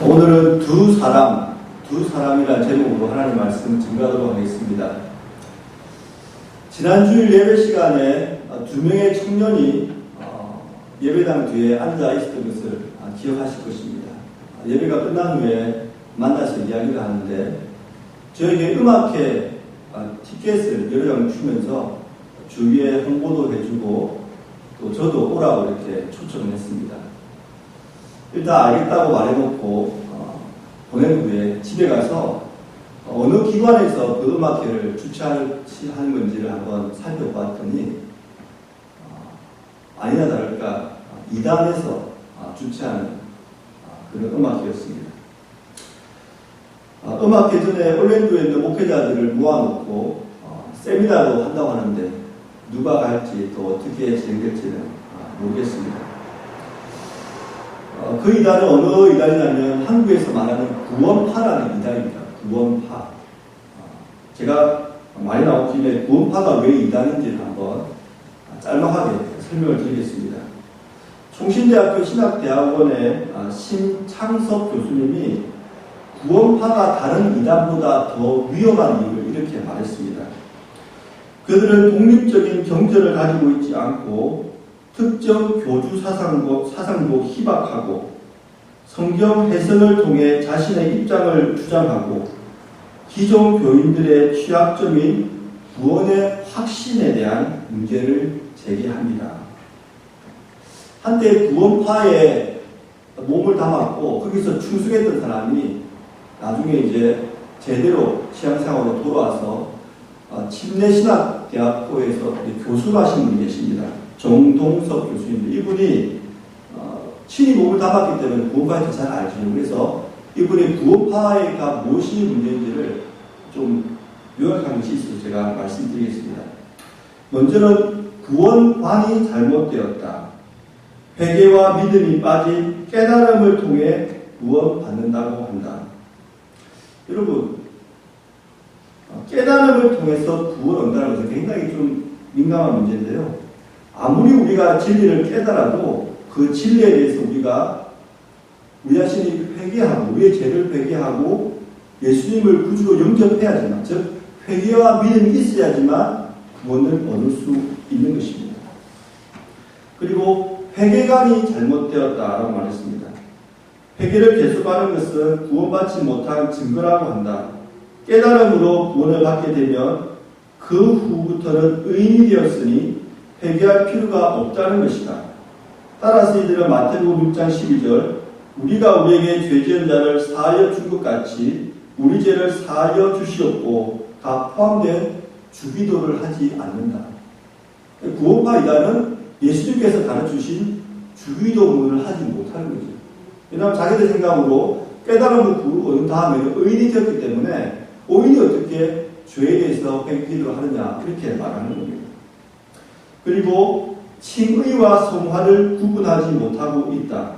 오늘은 두 사람이라는 제목으로 하나님 말씀 증거하도록 하겠습니다. 지난주일 예배 시간에 두 명의 청년이 예배당 뒤에 앉아 있었던 것을 기억하실 것입니다. 예배가 끝난 후에 만나서 이야기를 하는데 저에게 음악회 티켓을 여러 장 주면서 주위에 홍보도 해주고 또 저도 오라고 이렇게 초청을 했습니다. 일단 알겠다고 말해놓고 보낸 후에 집에 가서 어느 기관에서 그 음악회를 주최하는 건지를 한번 살펴봤더니 아니나 다를까 이단에서 주최하는 그런 음악회였습니다. 음악회 전에 올랜도에 있는 목회자들을 모아놓고 세미나도 한다고 하는데 누가 갈지 또 어떻게 진행될지는 모르겠습니다. 그 이단은 어느 이단이냐면 한국에서 말하는 구원파라는 이단입니다. 구원파. 제가 많이 나온 김에 구원파가 왜 이단인지를 한번 짤막하게 설명을 드리겠습니다. 총신대학교 신학대학원의 심창섭 교수님이 구원파가 다른 이단보다 더 위험한 이유를 이렇게 말했습니다. 그들은 독립적인 경전을 가지고 있지 않고 특정 교주 사상도 희박하고 성경 해석을 통해 자신의 입장을 주장하고 기존 교인들의 취약점인 구원의 확신에 대한 문제를 제기합니다. 한때 구원파에 몸을 담았고 거기서 충성했던 사람이 나중에 이제 제대로 신앙생활로 돌아와서 침례신학대학교에서 교수가 하신 분이 계십니다. 정동석 교수님들. 이분이 친히 몸을 담았기 때문에 구원파에 대해서 잘 알죠. 그래서 이분이 구원파가 무엇이 문제인지를 좀 요약한 것이 있어서 제가 말씀드리겠습니다. 먼저는 구원관이 잘못되었다. 회개와 믿음이 빠진 깨달음을 통해 구원받는다고 한다. 여러분, 깨달음을 통해서 구원 얻는다는 것은 굉장히 좀 민감한 문제인데요. 아무리 우리가 진리를 깨달아도 그 진리에 대해서 우리가 우리 자신이 회개하고 우리의 죄를 회개하고 예수님을 구주로 영접해야지만, 즉 회개와 믿음이 있어야지만 구원을 얻을 수 있는 것입니다. 그리고 회개관이 잘못되었다라고 말했습니다. 회개를 계속하는 것은 구원받지 못한 증거라고 한다. 깨달음으로 구원을 받게 되면 그 후부터는 의인이 되었으니 회개할 필요가 없다는 것이다. 따라서 이들은 마태복음 6장 12절 우리가 우리에게 죄 지은 자를 사하여 준 것 같이 우리 죄를 사하여 주시옵고 다 포함된 주기도를 하지 않는다. 구원파 이단은 예수님께서 가르치신 주기도문을 하지 못하는 거죠. 왜냐하면 자기들 생각으로 깨달음을 얻은 다음에는 의인이 되었기 때문에 의인이 어떻게 죄에 대해서 회개기도를 하느냐 그렇게 말하는 겁니다. 그리고 칭의와 성화를 구분하지 못하고 있다.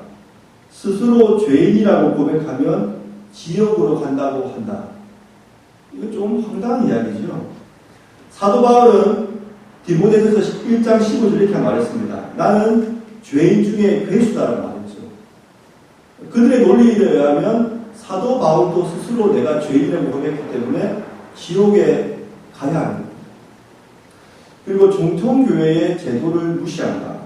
스스로 죄인이라고 고백하면 지옥으로 간다고 한다. 이거 좀 황당한 이야기죠. 사도 바울은 디모데전서 1장 15절 이렇게 말했습니다. 나는 죄인 중에 괴수다라고 말했죠. 그들의 논리에 의하면 사도 바울도 스스로 내가 죄인이라고 고백했기 때문에 지옥에 가야 합니다. 그리고 정통교회의 제도를 무시한다.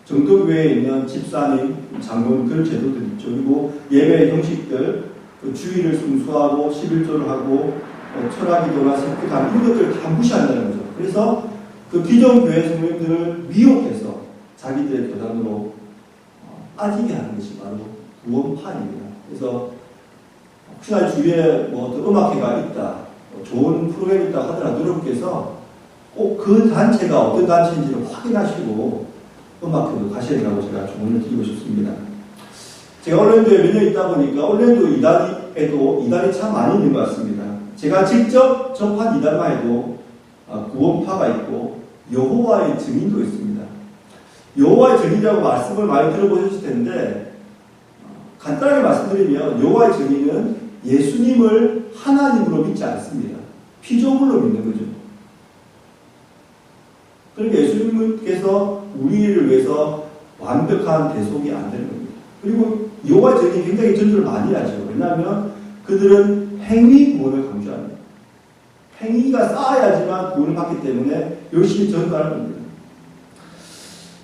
정통교회에 있는 집사님, 장로님 그런 제도들이 있죠. 그리고 예배의 형식들, 주의를 순수하고 11조를 하고 철학기도나 색기도 이런 것들을 다 무시한다는 거죠. 그래서 그 기존 교회 성도님들을 미혹해서 자기들의 교단으로 빠지게 하는 것이 바로 구원파입니다. 그래서 혹시나 주위에 어떤 음악회가 있다, 좋은 프로그램이 있다 하더라도 여러분께서 꼭 그 단체가 어떤 단체인지를 확인하시고 음악회도 가셔야 된다고 제가 조언을 드리고 싶습니다. 제가 올랜도에 몇 년 있다 보니까 올랜도 이단에도 이단이 참 많이 있는 것 같습니다. 제가 직접 접한 이단만 해도 구원파가 있고 여호와의 증인도 있습니다. 여호와의 증인이라고 말씀을 많이 들어보셨을 텐데 간단하게 말씀드리면 여호와의 증인은 예수님을 하나님으로 믿지 않습니다. 피조물로 믿는 거죠. 그러니까 예수님께서 우리를 위해서 완벽한 대속이 안 되는 겁니다. 그리고 여호와의 증인이 굉장히 전도를 많이 하죠. 왜냐하면 그들은 행위 구원을 강조합니다. 행위가 쌓아야지만 구원을 받기 때문에 열심히 전도하는 겁니다.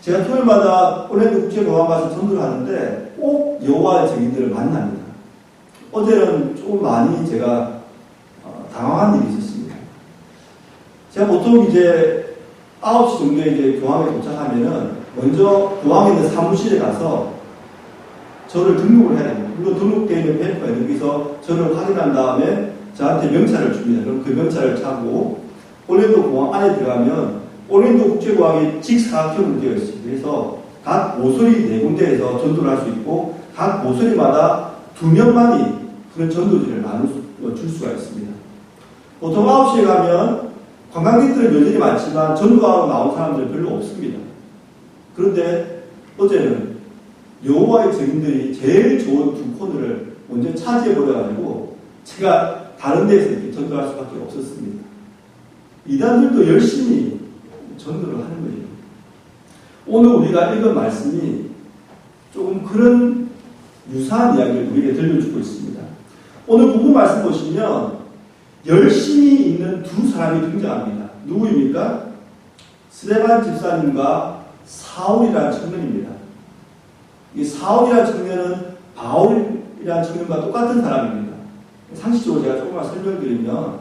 제가 토요일마다 오랜도 국제공항 가서 전도를 하는데 꼭 여호와의 증인들을 만납니다. 어제는 조금 많이 제가 당황한 일이 있었습니다. 제가 보통 이제 9시 정도에 이제 공항에 도착하면은 먼저 공항에 있는 사무실에 가서 저를 등록을 해야 됩니다. 물론 등록되어 있는 페이퍼가 있는 여기서 저를 확인한 다음에 저한테 명찰을 줍니다. 그럼 그 명찰을 차고 올랜도 공항 안에 들어가면 올랜도 국제공항이 직사각형으로 되어 있습니다. 그래서 각 모서리 4군데에서 전도를 할 수 있고 각 모서리마다 2명만이 그런 전도지를 줄 수가 있습니다. 보통 9시에 가면 관광객들은 여전히 많지만 전도하러 나온 사람들은 별로 없습니다. 그런데 어제는 여호와의 증인들이 제일 좋은 2코너를 먼저 차지해버려가지고 제가 다른 데에서 이렇게 전도할 수밖에 없었습니다. 이단들도 열심히 전도를 하는 거예요. 오늘 우리가 읽은 말씀이 조금 그런 유사한 이야기를 우리에게 들려주고 있습니다. 오늘 본문 말씀 보시면 열심히 있는 2사람이 등장합니다. 누구입니까? 스데반 집사님과 사울이라는 청년입니다. 이 사울이라는 청년은 바울이라는 청년과 똑같은 사람입니다. 상식적으로 제가 조금만 설명드리면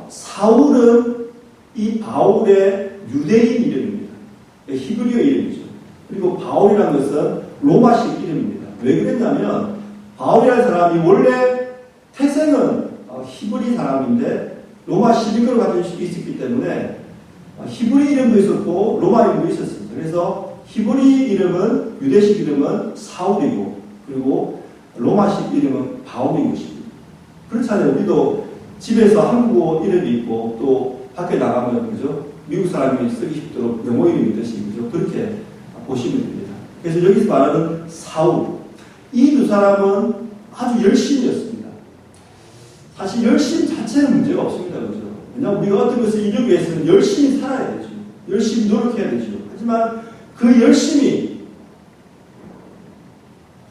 사울은 이 바울의 유대인 이름입니다. 히브리어 이름이죠. 그리고 바울이라는 것은 로마식 이름입니다. 왜 그랬냐면 바울이라는 사람이 원래 태생은 히브리 사람인데 로마 시민으로 가지고 있었기 때문에 히브리 이름도 있었고 로마 이름도 있었습니다. 그래서 히브리 이름은 유대식 이름은 사울이고 그리고 로마식 이름은 바울인 것입니다. 그렇잖아요. 우리도 집에서 한국어 이름이 있고 또 밖에 나가면 그죠? 미국 사람이 쓰기 쉽도록 영어 이름이 있듯이 그죠? 그렇게 보시면 됩니다. 그래서 여기서 말하는 사울 이 2사람은 아주 열심이었습니다. 사실 열심 자체는 문제가 없습니다. 그죠? 왜냐하면 우리가 어떤 것을 이루기 위해서는 열심히 살아야 되죠. 열심히 노력해야 되죠. 하지만 그 열심이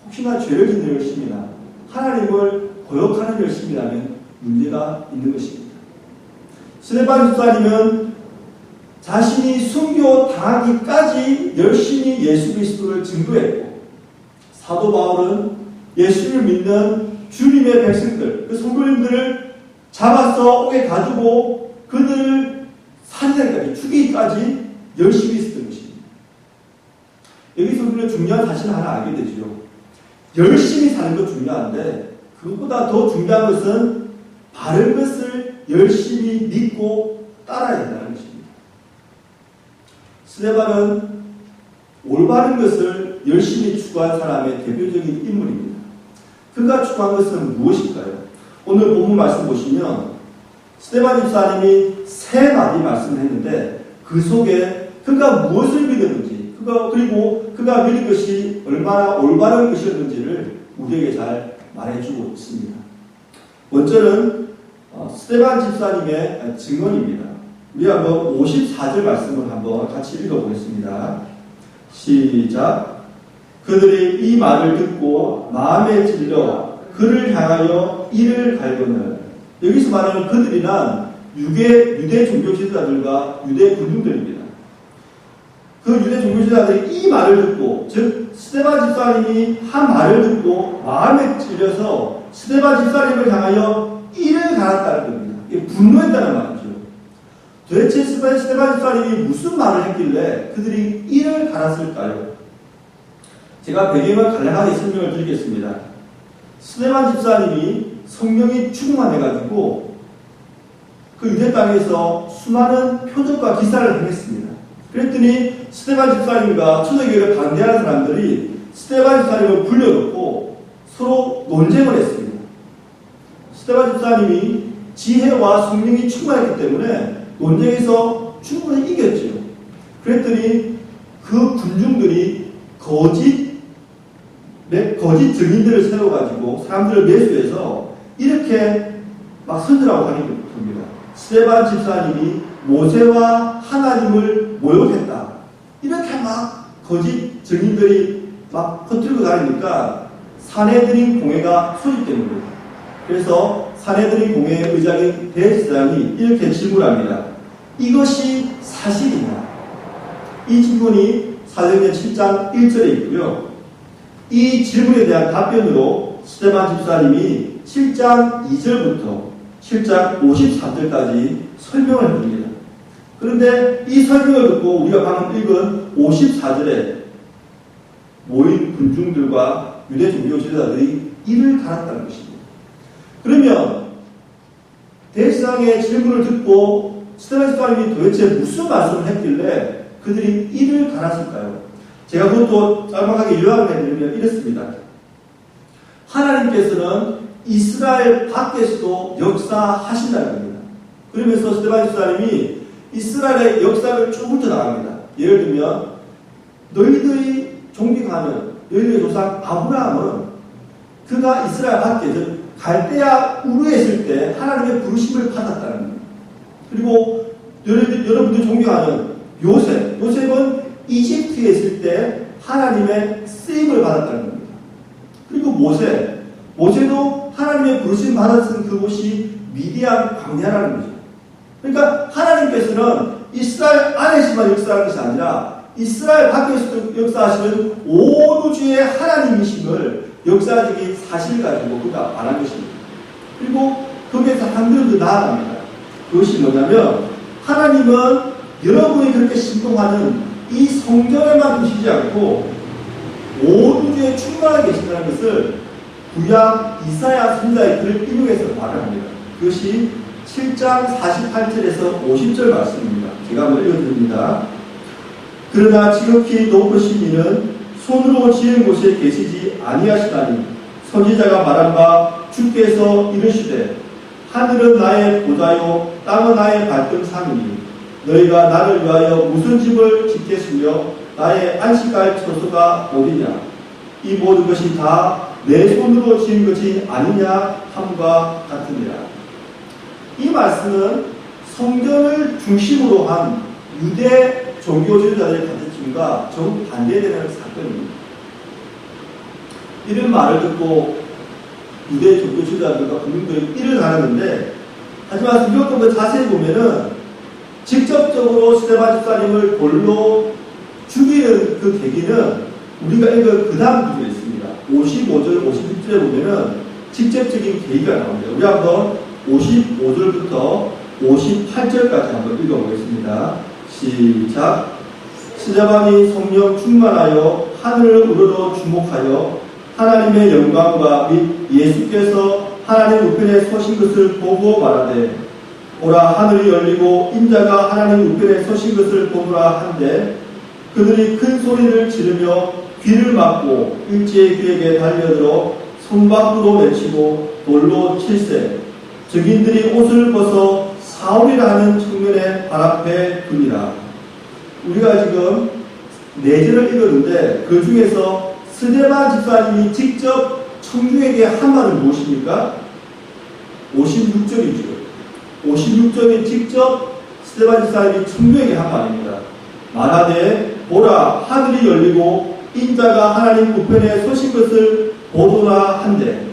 혹시나 죄를 짓는 열심이나 하나님을 거역하는 열심이라면 문제가 있는 것입니다. 스데반 집사님은 자신이 순교 당하기까지 열심히 예수 그리스도를 증거했고 사도 바울은 예수를 믿는 주님의 백성들, 그 성도님들을 잡아서 옥에 가두고 그들을 살해까지 죽이기까지 열심히 했던 것입니다. 여기서 우리는 중요한 사실을 하나 알게 되죠. 열심히 사는 것 중요한데 그것보다 더 중요한 것은 바른 것을 열심히 믿고 따라야 된다는 것입니다. 스데반은 올바른 것을 열심히 추구한 사람의 대표적인 인물입니다. 그가 추구한 것은 무엇일까요? 오늘 본문 말씀 보시면 스데반 집사님이 3마디 말씀을 했는데 그 속에 그가 무엇을 믿었는지 그리고 그가 믿은 것이 얼마나 올바른 것이었는지를 우리에게 잘 말해주고 있습니다. 먼저는 스데반 집사님의 증언입니다. 우리 한번 54절 말씀을 한번 같이 읽어보겠습니다. 시작. 그들이 이 말을 듣고 마음에 찔려 그를 향하여 이를 갈거늘. 여기서 말하는 그들이란 유대 종교 지도자들과 유대 군중들입니다. 그 유대 종교 지도자들이 이 말을 듣고, 즉 스데반 집사님이 한 말을 듣고 마음에 찔려서 스데반 집사님을 향하여 이를 갈았다는 겁니다. 이게 분노했다는 말이죠. 도대체 스데반 집사님이 무슨 말을 했길래 그들이 이를 갈았을까요? 제가 배경을 간략하게 설명을 드리겠습니다. 스데반 집사님이 성령이 충만해가지고 그 유대 땅에서 수많은 표적과 기사를 행했습니다. 그랬더니 스데반 집사님과 초대교회를 반대하는 사람들이 스데반 집사님을 불려놓고 서로 논쟁을 했습니다. 스데반 집사님이 지혜와 성령이 충만했기 때문에 논쟁에서 충분히 이겼죠. 그랬더니 그 군중들이 거짓 증인들을 세워가지고 사람들을 매수해서 이렇게 막 선전하고 하는 겁니다. 스데반 집사님이 모세와 하나님을 모욕했다. 이렇게 막 거짓 증인들이 막 퍼뜨리고 다니니까 사내들인 공회가 소집된 겁니다. 그래서 사내들인 공회의 의장인 대제사장이 이렇게 질문합니다. 이것이 사실이냐? 이 질문이 사도행전 7장 1절에 있고요. 이 질문에 대한 답변으로 스데반 집사님이 7장 2절부터 7장 54절까지 설명을 해줍니다. 그런데 이 설명을 듣고 우리가 방금 읽은 54절에 모인 군중들과 유대 종교 지도자들이 이를 갈았다는 것입니다. 그러면 대제사장의 질문을 듣고 스데반 집사님이 도대체 무슨 말씀을 했길래 그들이 이를 갈았을까요? 제가 그것도 짤막하게 요약을 해드리면 이렇습니다. 하나님께서는 이스라엘 밖에서도 역사하신다는 겁니다. 그러면서 스데반 집사님이 이스라엘의 역사를 쭉 훑어나갑니다. 예를 들면 너희들이 존경하는 너희들의 조상 아브라함은 그가 이스라엘 밖에 갈대아 우르에 있을 때 하나님의 부르심을 받았다는 겁니다. 그리고 여러분들이 존경하는 요셉은 이집트에 있을 때 하나님의 쓰임을 받았다는 겁니다. 그리고 모세도 하나님의 부르심 받았은 그곳이 미디안 광야라는 거죠. 그러니까 하나님께서는 이스라엘 안에서만 역사하는 것이 아니라 이스라엘 밖에서도 역사하시는 온 우주의 하나님이심을 역사적인 사실 가지고 그가 말한 것입니다. 그리고 거기에서 한 걸음 더 나아갑니다. 그것이 뭐냐면 하나님은 여러분이 그렇게 신봉하는 이 성전에만 두시지 않고 온 우주에 충만하게 계신다는 것을 구약 이사야 선지자의 글을 인용해서 말을 합니다. 그것이 7장 48절에서 50절 말씀입니다. 제가 한번 읽어드립니다. 그러나 지극히 높으신 이는 손으로 지은 곳에 계시지 아니하시다니 선지자가 말한 바 주께서 이르시되 하늘은 나의 보좌요 땅은 나의 발등상이니 너희가 나를 위하여 무슨 집을 짓겠으며 나의 안식할 처소가 어디냐 이 모든 것이 다 내 손으로 지은 것이 아니냐 함과 같으니라. 이 말씀은 성전을 중심으로 한 유대 종교 지도자들의 가르침과 정반대되는 사건입니다. 이런 말을 듣고 유대 종교 지도자들과 군중들이 이를 가르는데 하지만 조금 더 자세히 보면은 직접적으로 스데반 집사님을 돌로 죽이는 그 계기는 우리가 읽은 그 다음 구절에 있습니다. 55절, 56절에 보면은 직접적인 계기가 나옵니다. 우리 한번 55절부터 58절까지 한번 읽어보겠습니다. 시작. 스데반이 성령 충만하여 하늘을 우러러 주목하여 하나님의 영광과 및 예수께서 하나님 우편에 서신 것을 보고 말하되 오라 하늘이 열리고 인자가 하나님 우편에 서신 것을 보노라 한데 그들이 큰 소리를 지르며 귀를 막고 일제히 그에게 달려들어 성 밖으로 내치고 돌로 칠세 증인들이 옷을 벗어 사울이라 하는 청년의 발 앞에 두니라. 우리가 지금 4절을 읽었는데 그 중에서 스데반 집사님이 직접 청중에게 한 말은 무엇입니까? 56절이죠. 56절에 직접 스데반 집사님이 청중에게 한 말입니다. 말하되 보라 하늘이 열리고 인자가 하나님 우편에 서신 것을 보도라 한데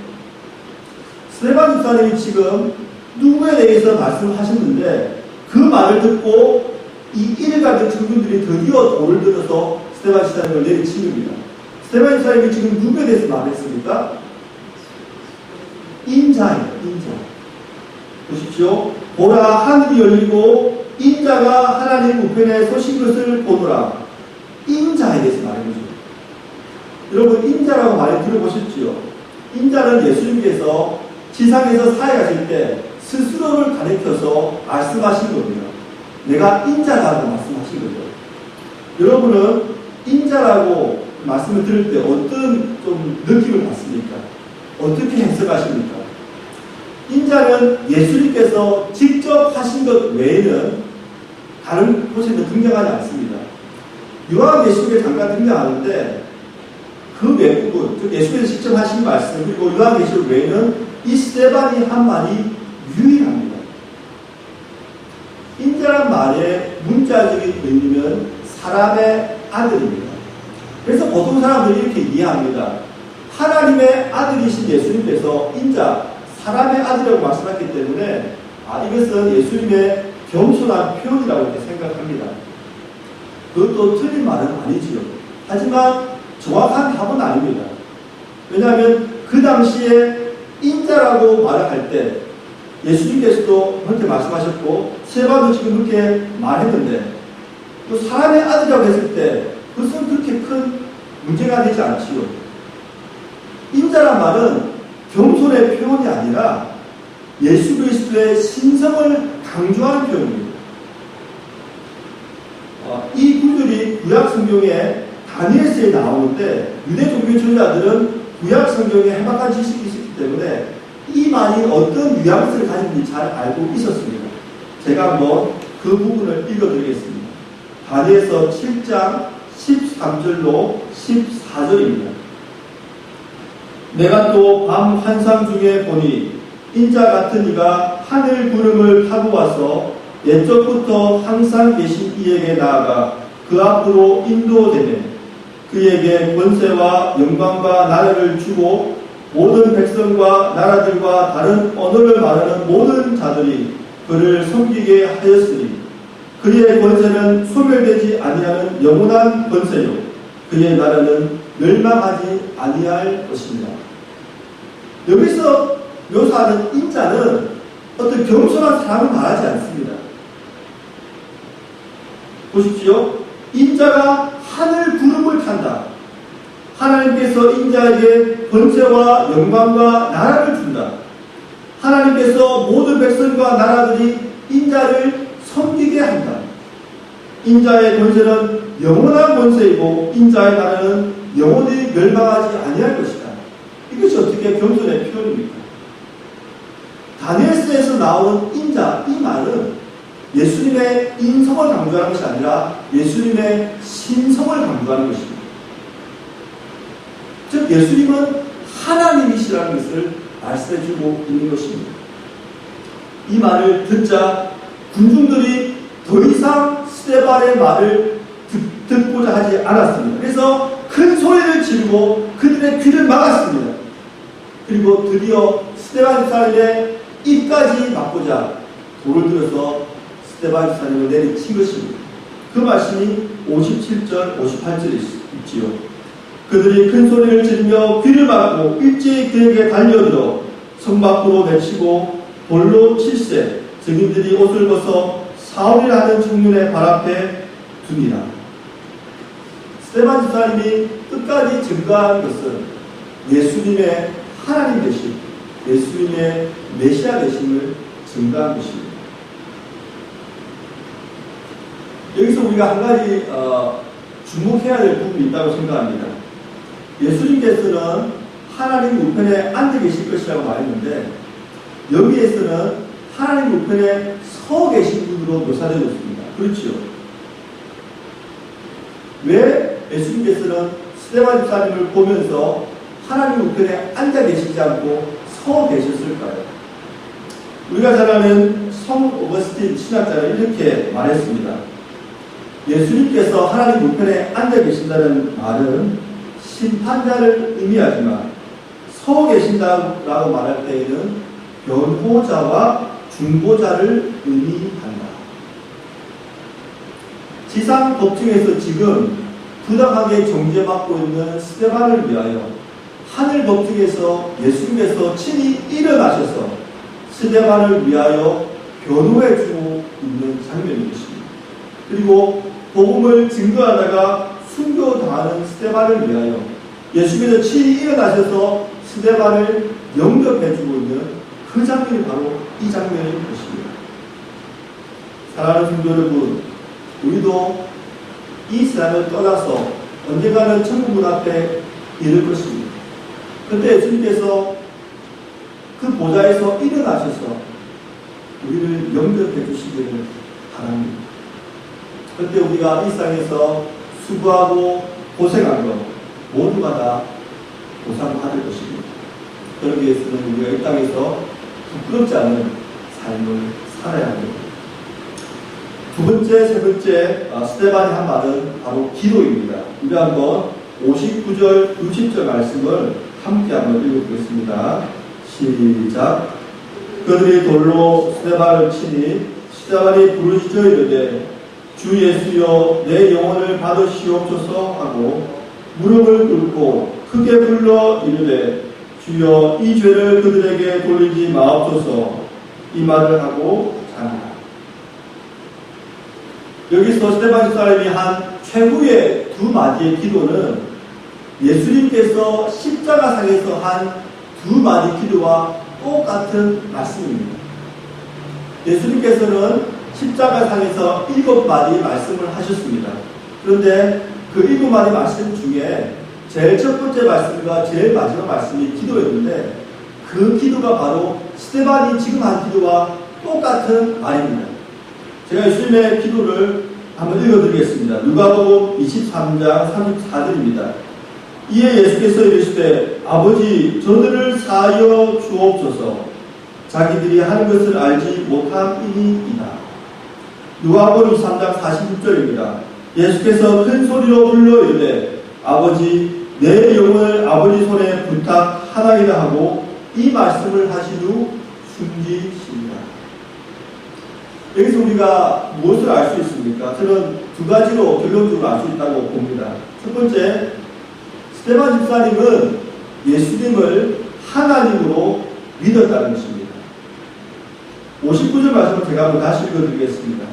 스데반 집사님이 지금 누구에 대해서 말씀하셨는데 그 말을 듣고 이 일을 가진 청중들이 드디어 돌을 들어서 스데반 집사님을 내리친 겁니다. 스데반 집사님이 지금 누구에 대해서 말했습니까? 인자예요. 인자. 보십시오. 보라 하늘이 열리고 인자가 하나님 우편에 서신 것을 보노라. 인자에 대해서 말해보죠. 여러분 인자라고 많이 들어보셨지요? 인자는 예수님께서 지상에서 사역하실 때 스스로를 가리켜서 말씀하신 겁니다. 내가 인자라고 말씀하신 거죠. 여러분은 인자라고 말씀을 들을 때 어떤 좀 느낌을 받습니까? 어떻게 해석하십니까? 인자는 예수님께서 직접 하신 것 외에는 다른 곳에는 등장하지 않습니다. 요한계시록에 잠깐 등장하는데 그 외부분, 즉 예수께서 직접 하신 말씀 그리고 요한계시록 외에는 이 스데반이 한 말이 유일합니다. 인자란 말의 문자적인 의미는 사람의 아들입니다. 그래서 보통 사람들이 이렇게 이해합니다. 하나님의 아들이신 예수님께서 인자, 사람의 아들이라고 말씀하셨기 때문에 이것은 예수님의 겸손한 표현이라고 이렇게 생각합니다. 그것도 틀린 말은 아니지요. 하지만 정확한 답은 아닙니다. 왜냐하면 그 당시에 인자라고 말을 할 때 예수님께서도 그렇게 말씀하셨고 세바도 지금 그렇게 말했는데 또 사람의 아들이라고 했을 때 그것은 그렇게 큰 문제가 되지 않지요. 인자란 말은 겸손의 표현이 아니라 예수 그리스도의 신성을 강조하는 표현입니다. 이 구절이 구약 성경에 다니엘서에 나오는데 유대 종교 지도자들은 구약 성경에 해박한 지식이 있었기 때문에 이 말이 어떤 뉘앙스를 가지는지 잘 알고 있었습니다. 제가 한번 그 부분을 읽어드리겠습니다. 다니엘서 7장 13절로 14절입니다. 내가 또 밤 환상 중에 보니 인자 같은 이가 하늘 구름을 타고 와서 옛적부터 항상 계신 이에게 나아가 그 앞으로 인도되네. 그에게 권세와 영광과 나라를 주고 모든 백성과 나라들과 다른 언어를 말하는 모든 자들이 그를 섬기게 하였으니 그의 권세는 소멸되지 아니하는 영원한 권세요 그의 나라는 멸망하지 아니할 것입니다. 여기서 묘사하는 인자는 어떤 겸손한 사람을 말하지 않습니다. 보십시오. 인자가 하늘 구름을 탄다. 하나님께서 인자에게 권세와 영광과 나라를 준다. 하나님께서 모든 백성과 나라들이 인자를 섬기게 한다. 인자의 권세는 영원한 권세이고 인자의 나라는 영원히 멸망하지 아니할 것이다. 이것이 어떻게 겸손의 표현입니까? 다니엘서에서 나오는 인자, 이 말은 예수님의 인성을 강조하는 것이 아니라 예수님의 신성을 강조하는 것입니다. 즉 예수님은 하나님이시라는 것을 말씀해주고 있는 것입니다. 이 말을 듣자 군중들이 더 이상 스데반의 말을 듣고자 하지 않았습니다. 그래서 큰 소리를 지르고 그들의 귀를 막았습니다. 그리고 드디어 스데반 집사님의 입까지 막고자 돌을 들어서 스데반 집사님을 내리친 것입니다. 그 말씀이 57절, 58절에 있지요. 그들이 큰 소리를 지르며 귀를 막고 일제히 그에게 달려들어 성 밖으로 내치고 돌로 칠세 증인들이 옷을 벗어 사울이라는 청년의 발 앞에 둡니다. 스데반 집사님이 끝까지 증거한 것은 예수님의 하나님 되심, 예수님의 메시아 되심을 증거한 것입니다. 여기서 우리가 한 가지 주목해야 될 부분이 있다고 생각합니다. 예수님께서는 하나님 우편에 앉아 계실 것이라고 말했는데 여기에서는 하나님 우편에 서 계신 분으로 묘사되어 있습니다. 그렇죠? 왜 예수님께서는 스데반 집사님을 보면서 하나님 우편에 앉아 계시지 않고 서 계셨을까요? 우리가 잘 아는 성 오거스틴 신학자는 이렇게 말했습니다. 예수님께서 하나님 우편에 앉아 계신다는 말은 심판자를 의미하지만 서 계신다라고 말할 때에는 변호자와 중보자를 의미한다. 지상 법정에서 지금 부당하게 정죄받고 있는 스데반을 위하여 하늘 법정에서 예수님께서 친히 일어나셔서 스데반을 위하여 변호해주고 있는 장면인 것입니다. 그리고 복음을 증거하다가 순교당하는 스데반을 위하여 예수님께서 친히 일어나셔서 스데반을 영접해주고 있는 그 장면이 바로 이 장면인 것입니다. 사랑하는 성도 여러분, 우리도 이 세상을 떠나서 언젠가는 천국 문 앞에 이를 것입니다. 그때 예수님께서 그 보좌에서 일어나셔서 우리를 영접해 주시기를 바랍니다. 그때 우리가 이 세상에서 수고하고 고생한 것 모두가 다 보상받을 것입니다. 그러기 위해서는 우리가 이 땅에서 부끄럽지 않은 삶을 살아야 합니다. 두 번째, 세 번째 스데반이 한 말은 바로 기도입니다. 우리 한번 59절, 60절 말씀을 함께 한번 읽어보겠습니다. 시작. 그들이 돌로 스데반을 치니 스데반이 부르짖어 이르되 주 예수여 내 영혼을 받으시옵소서 하고 무릎을 꿇고 크게 불러 이르되 주여 이 죄를 그들에게 돌리지 마옵소서. 이 말을 하고 자니라. 여기서 스데반 집사님이 한 최후의 두 마디의 기도는 예수님께서 십자가상에서 한 두 마디 기도와 똑같은 말씀입니다. 예수님께서는 십자가상에서 7마디 말씀을 하셨습니다. 그런데 그 7마디 말씀 중에 제일 첫 번째 말씀과 제일 마지막 말씀이 기도였는데 그 기도가 바로 스데반이 지금 한 기도와 똑같은 말입니다. 제가 예수님의 기도를 한번 읽어드리겠습니다. 누가복음 23장 34절입니다. 이에 예수께서 이르시되 아버지 저들을 사하여 주옵소서. 자기들이 하는 것을 알지 못함이니이다. 누가복음 23장 46절입니다. 예수께서 큰 소리로 불러 이르되 아버지 내 영혼을 아버지 손에 부탁하나이다 하고 이 말씀을 하신 후 숨지십니다. 여기서 우리가 무엇을 알 수 있습니까? 저는 두 가지로 결론적으로 알 수 있다고 봅니다. 첫 번째, 스데반 집사님은 예수님을 하나님으로 믿었다는 것입니다. 59절 말씀을 제가 한번 다시 읽어드리겠습니다.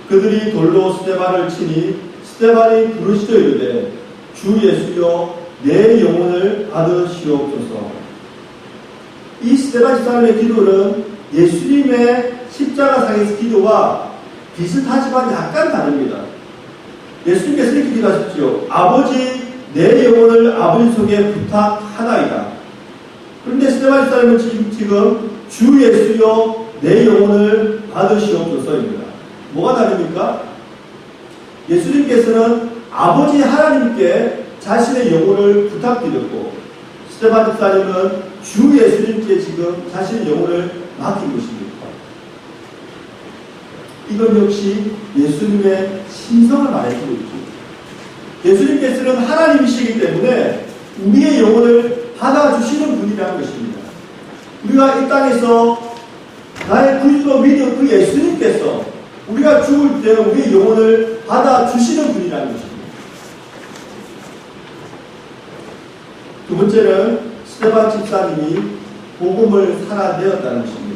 그들이 돌로 스데반을 치니 스데반이 부르짖어 이르되 주 예수여 내 영혼을 받으시옵소서. 이 스데반 집사님의 기도는 예수님의 십자가상에서 기도와 비슷하지만 약간 다릅니다. 예수님께서 이렇게 기도하셨죠. 아버지 내 영혼을 아버지 손에 부탁하나이다. 그런데 스데반 집사님은 지금 주 예수여 내 영혼을 받으시옵소서입니다. 뭐가 다릅니까? 예수님께서는 아버지 하나님께 자신의 영혼을 부탁드렸고 스데반 집사님은 주 예수님께 지금 자신의 영혼을 맡긴 것입니다. 이건 역시 예수님의 신성을 말해주고 있죠. 예수님께서는 하나님이시기 때문에 우리의 영혼을 받아주시는 분이라는 것입니다. 우리가 이 땅에서 나의 구주로 믿은 그 예수님께서 우리가 죽을 때 우리의 영혼을 받아주시는 분이라는 것입니다. 두 번째는 스데반 집사님이 복음을 살아내었다는 것입니다.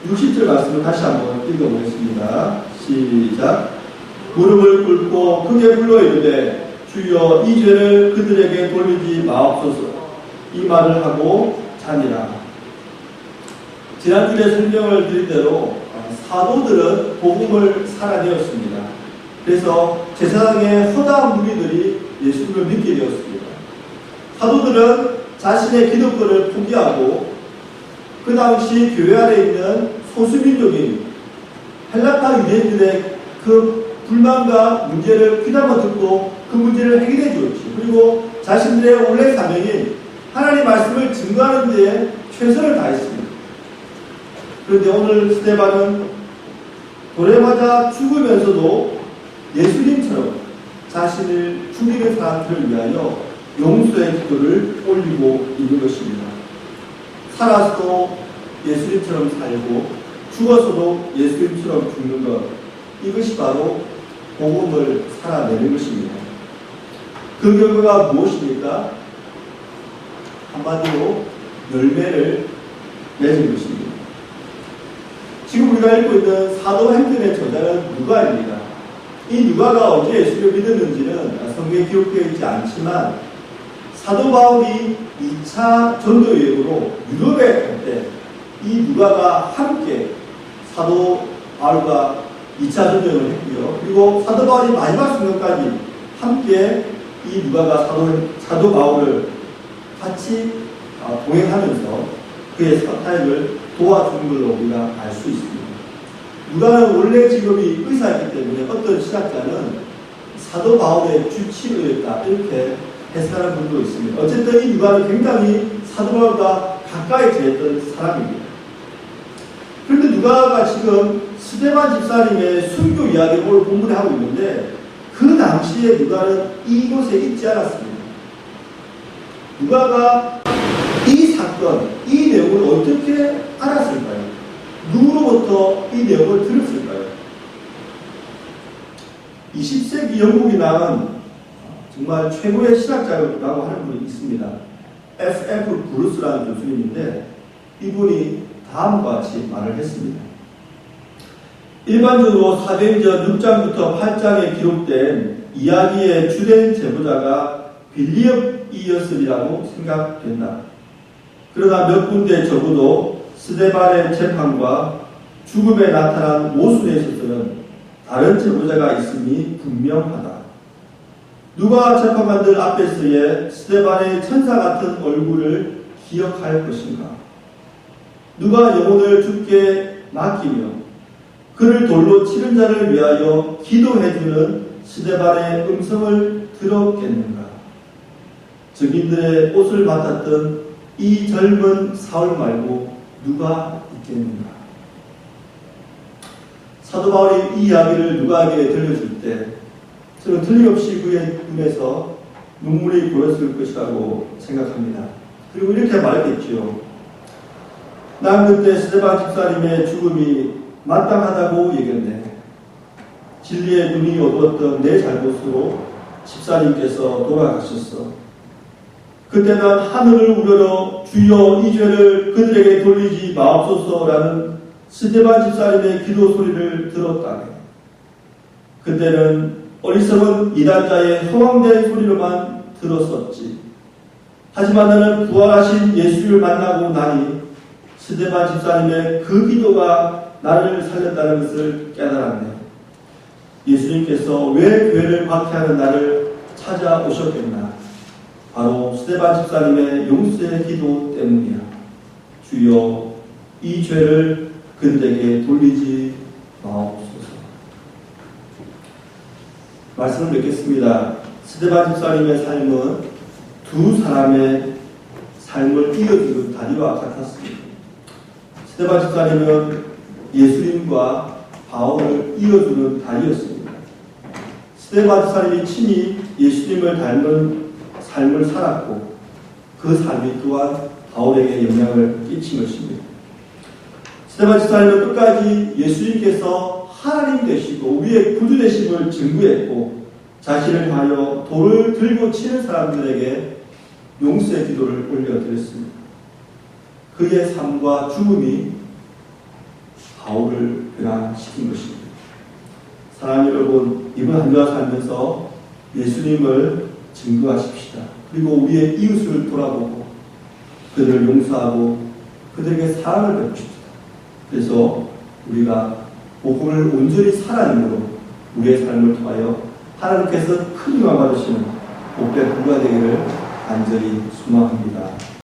60절 말씀을 다시 한번 읽어보겠습니다. 시작. 무릎을 꿇고 크게 불러 이르되 주여 이 죄를 그들에게 돌리지 마옵소서. 이 말을 하고 자니라. 지난주에 설명을 드린 대로 사도들은 복음을 살아내었습니다. 그래서 제사장의 허다한 무리들이 예수님을 믿게 되었습니다. 사도들은 자신의 기독교를 포기하고 그 당시 교회 안에 있는 소수민족인 헬라파 유대인들의 그 불만과 문제를 귀담아 듣고 그 문제를 해결해 주었지. 그리고 자신들의 원래 사명인 하나님의 말씀을 증거하는 데에 최선을 다했습니다. 그런데 오늘 스데반은 돌에 맞아 죽으면서도 예수님처럼 자신을 죽이는 사람들을 위하여 용서의 기도를 올리고 있는 것입니다. 살아서도 예수님처럼 살고 죽어서도 예수님처럼 죽는 것, 이것이 바로 복음을 살아내는 것입니다. 그 결과가 무엇입니까? 한마디로 열매를 맺은 것입니다. 지금 우리가 읽고 있는 사도행전의 저자는 누가입니다. 이 누가가 언제 예수를 믿었는지는 성경에 기록되어 있지 않지만 사도 바울이 2차 전도 여행으로 유럽에 갈 때 이 누가가 함께 사도 바울과 2차 전도 여행을 했고요. 그리고 사도 바울이 마지막 순간까지 함께 이 누가가 사도 바울을 같이 동행하면서 그의 사역을 도와주는 걸로 우리가 알 수 있습니다. 누가는 원래 직업이 의사이기 때문에 어떤 신학자는 사도 바울의 주치의였다 이렇게 해석하는 분도 있습니다. 어쨌든 이 누가는 굉장히 사도 바울과 가까이 지냈던 사람입니다. 그런데 누가가 지금 스데반 집사님의 순교 이야기를 오늘 본문에 하고 있는데 그 당시에 누가는 이곳에 있지 않았습니다. 누가가 이 사건, 이 내용을 어떻게 알았을까요? 누구로부터 이 내용을 들었을까요? 20세기 영국이 낳은 정말 최고의 신학자라고 하는 분이 있습니다. F.F. 브루스라는 교수님인데 이분이 다음과 같이 말을 했습니다. 일반적으로 사도행전 6장부터 8장에 기록된 이야기의 주된 제보자가 빌립이었으리라고 생각된다. 그러나 몇 군데 적어도 스데반의 재판과 죽음에 나타난 모순에 있어서는 다른 제보자가 있음이 분명하다. 누가 재판관들 앞에서의 스데반의 천사 같은 얼굴을 기억할 것인가? 누가 영혼을 죽게 맡기며 그를 돌로 치는 자를 위하여 기도해주는 스데반의 음성을 들었겠는가? 증인들의 옷을 맡았던 이 젊은 사울 말고 누가 있겠는가? 사도 바울이 이 이야기를 누가에게 들려줄 때 저는 틀림없이 그의 눈에서 눈물이 고였을 것이라고 생각합니다. 그리고 이렇게 말했겠지요. 난 그때 스데반 집사님의 죽음이 마땅하다고 얘기했네. 진리의 눈이 어두웠던 내 잘못으로 집사님께서 돌아가셨어. 그때 난 하늘을 우러러 주여 이 죄를 그들에게 돌리지 마옵소서라는 스데반 집사님의 기도 소리를 들었다네. 그때는 어리석은 이단자의 허황된 소리로만 들었었지. 하지만 나는 부활하신 예수를 만나고 나니 스데반 집사님의 그 기도가 나를 살렸다는 것을 깨달았네. 예수님께서 왜 교회를 박해하는 나를 찾아오셨겠나? 바로 스데반 집사님의 용서의 기도 때문이야. 주여 이 죄를 그들에게 돌리지 마옵소서. 말씀을 맺겠습니다. 스데반 집사님의 삶은 두 사람의 삶을 이어주는 다리와 같았습니다. 스데반 집사님은 예수님과 바울을 이어주는 다리였습니다. 스데반 집사님이 친히 예수님을 닮은 삶을 살았고 그 삶이 또한 바울에게 영향을 끼친 것입니다. 스데반 집사님은 끝까지 예수님께서 하나님 되시고 우리의 구주 되심을 증거했고 자신을 향하여 돌을 들고 치는 사람들에게 용서의 기도를 올려드렸습니다. 그의 삶과 죽음이 바울을 변화시킨 것입니다. 사랑하는 여러분, 이번 한 주와 살면서 예수님을 증거하십시다. 그리고 우리의 이웃을 돌아보고 그들을 용서하고 그들에게 사랑을 베푸십시다. 그래서 우리가 복음을 온전히 살아내므로 우리의 삶을 통하여 하나님께서 큰 영광 받으시는 복된 부가 되기를 간절히 소망합니다.